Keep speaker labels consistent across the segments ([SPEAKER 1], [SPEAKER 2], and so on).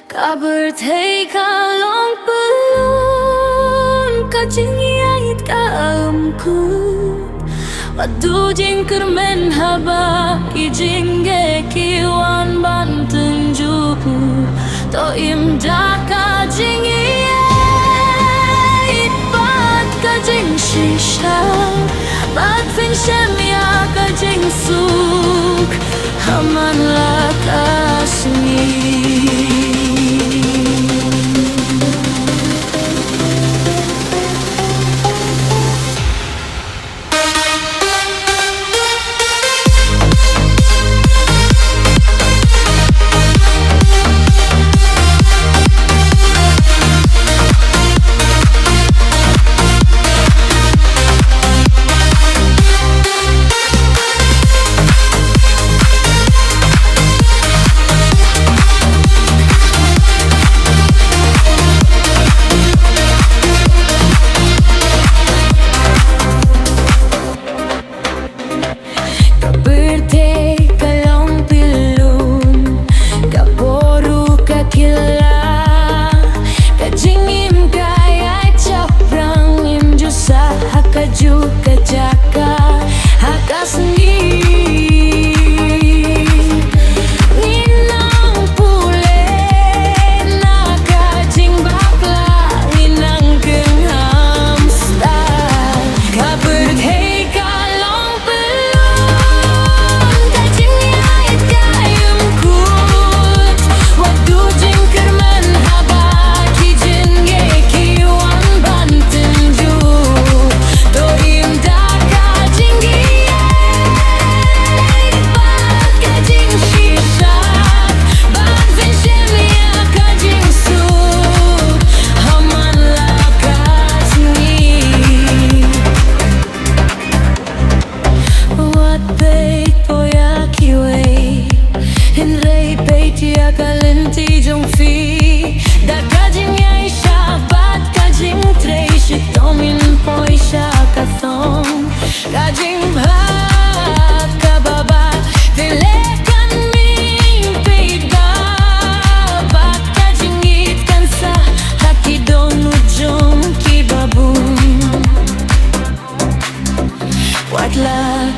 [SPEAKER 1] Ka pyrthei ka long pyllun, ka jingiyait ka amkut. Wadu jing kermen haba ki jingge kiwan bantun juhu. To imda ka jingiyait bat ka jing shisha. Bat fin shemya ka jing suk. Haman la khasi.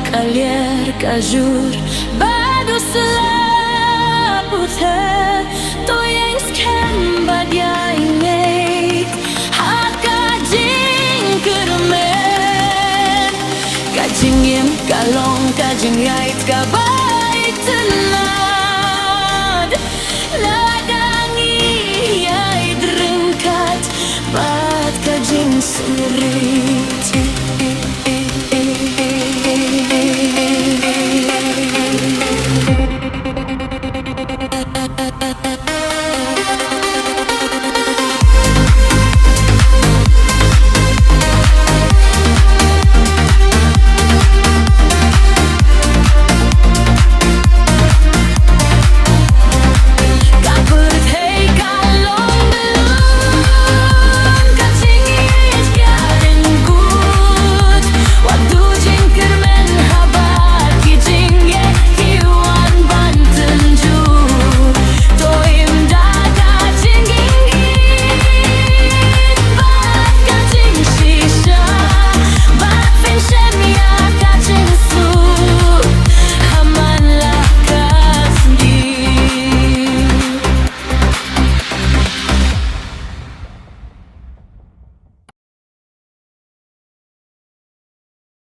[SPEAKER 1] Kalier kajur badu selaput he to yang skem badia ingeit hat kajing kermen kajing yem kalong kajing yait kabar.